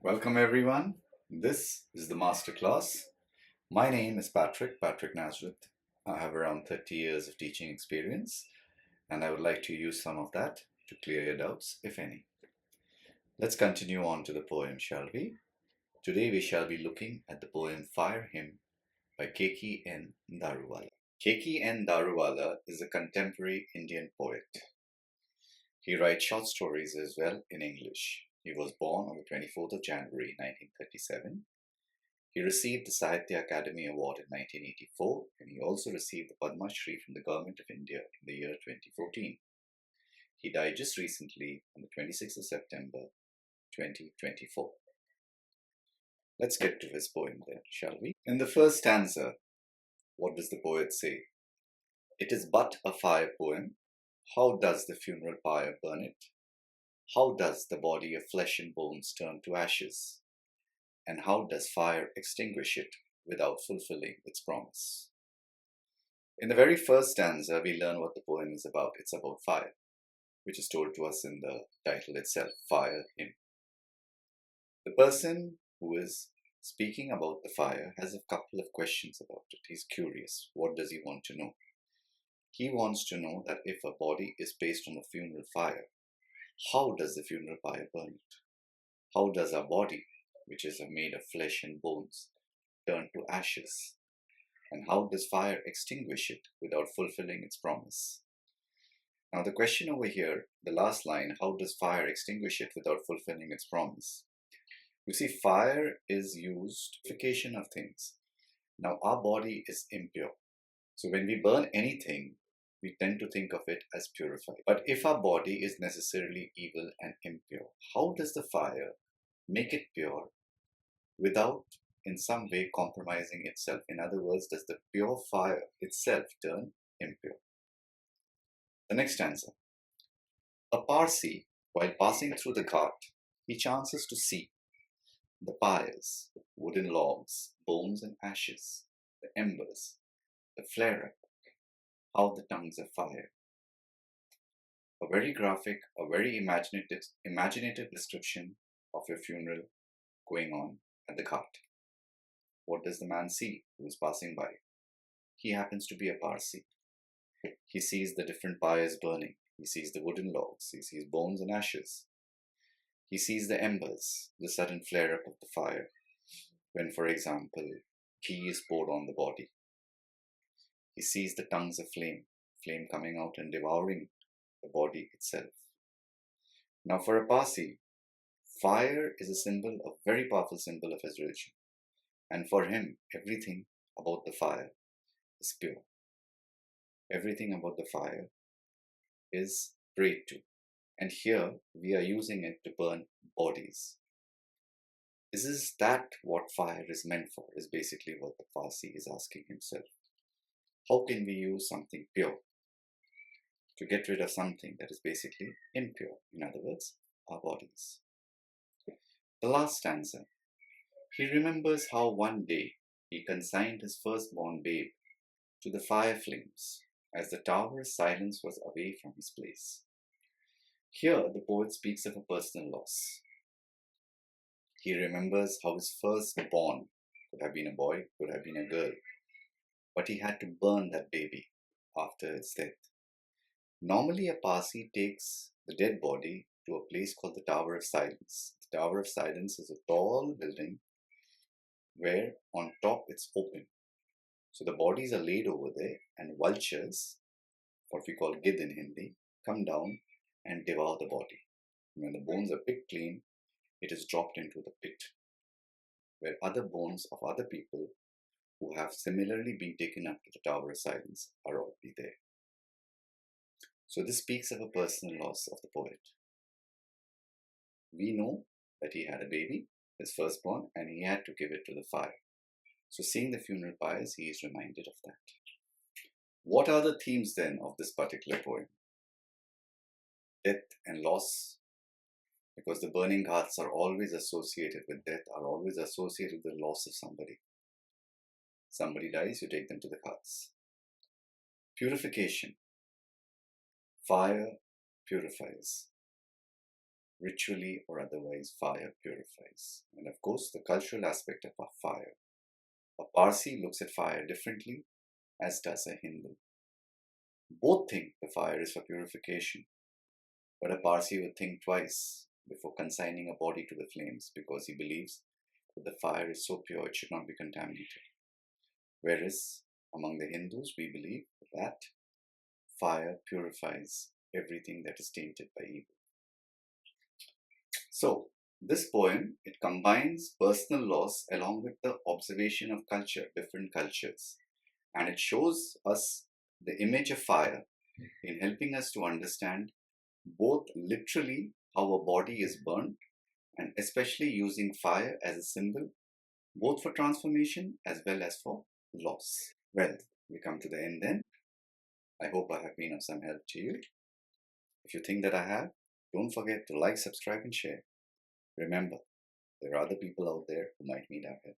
Welcome everyone. This is the Masterclass. My name is Patricknazareth. I have around 30 years of teaching experience and I would like to use some of that to clear your doubts, if any. Let's continue on to the poem, shall we? Today we shall be looking at the poem Fire Hymn by Keki N. Daruwala. Keki N. Daruwala is a contemporary Indian poet. He writes short stories as well in English. He was born on the 24th of January 1937. He received the Sahitya Academy Award in 1984 and he also received the Padma Shri from the Government of India in the year 2014. He died just recently on the 26th of September 2024. Let's get to his poem then, shall we? In the first stanza, what does the poet say? It is but a fire poem. How does the funeral pyre burn it? How does the body of flesh and bones turn to ashes? And how does fire extinguish it without fulfilling its promise? In the very first stanza, we learn what the poem is about. It's about fire, which is told to us in the title itself, Fire Hymn. The person who is speaking about the fire has a couple of questions about it. He's curious. What does he want to know? He wants to know that if a body is placed on a funeral fire, how does the funeral pyre burn it? How does our body, which is made of flesh and bones, turn to ashes? And how does fire extinguish it without fulfilling its promise? Now the question over here, the last line, how does fire extinguish it without fulfilling its promise? You see, fire is used for purification of things. Now our body is impure. So when we burn anything, we tend to think of it as purified. But if our body is necessarily evil and impure, how does the fire make it pure without in some way compromising itself? In other words, does the pure fire itself turn impure? The next stanza. A Parsi, while passing through the ghat, he chances to see the pyres, wooden logs, bones and ashes, the embers, the flare-up, how the tongues of fire. A very graphic, a very imaginative description of your funeral going on at the ghat. What does the man see who is passing by? He happens to be a Parsi. He sees the different pyres burning. He sees the wooden logs. He sees bones and ashes. He sees the embers, the sudden flare-up of the fire, when, for example, ghee is poured on the body. He sees the tongues of flame coming out and devouring the body itself. Now for a Parsi, fire is a symbol, a very powerful symbol of his religion. And for him, everything about the fire is pure. Everything about the fire is prayed to. And here we are using it to burn bodies. Is that what fire is meant for? Is basically what the Parsi is asking himself. How can we use something pure to get rid of something that is basically impure? In other words, our bodies. The last stanza. He remembers how one day he consigned his firstborn babe to the fire flames as the tower of silence was away from his place. Here the poet speaks of a personal loss. He remembers how his firstborn, could have been a boy, could have been a girl, but he had to burn that baby after its death. Normally a Parsi takes the dead body to a place called the Tower of Silence. The Tower of Silence is a tall building where on top it's open. So the bodies are laid over there and vultures, what we call gid in Hindi, come down and devour the body. When the bones are picked clean, it is dropped into the pit, where other bones of other people who have similarly been taken up to the Tower of Silence are already there. So this speaks of a personal loss of the poet. We know that he had a baby, his firstborn, and he had to give it to the fire. So seeing the funeral pyres, he is reminded of that. What are the themes then of this particular poem? Death and loss, because the burning ghats are always associated with death, are always associated with the loss of somebody. Somebody dies, you take them to the ghats. Purification. Fire purifies. ritually or otherwise, fire purifies. And of course, the cultural aspect of a fire. A Parsi looks at fire differently, as does a Hindu. Both think the fire is for purification, but a Parsi would think twice before consigning a body to the flames because he believes that the fire is so pure it should not be contaminated. Whereas among the Hindus, we believe that fire purifies everything that is tainted by evil. So, this poem, it combines personal laws along with the observation of culture, different cultures. And it shows us the image of fire in helping us to understand both literally how a body is burnt and especially using fire as a symbol both for transformation as well as for loss. Well, we come to the end then. I hope I have been of some help to you. If you think that I have, don't forget to like, subscribe and share. Remember, there are other people out there who might need our help.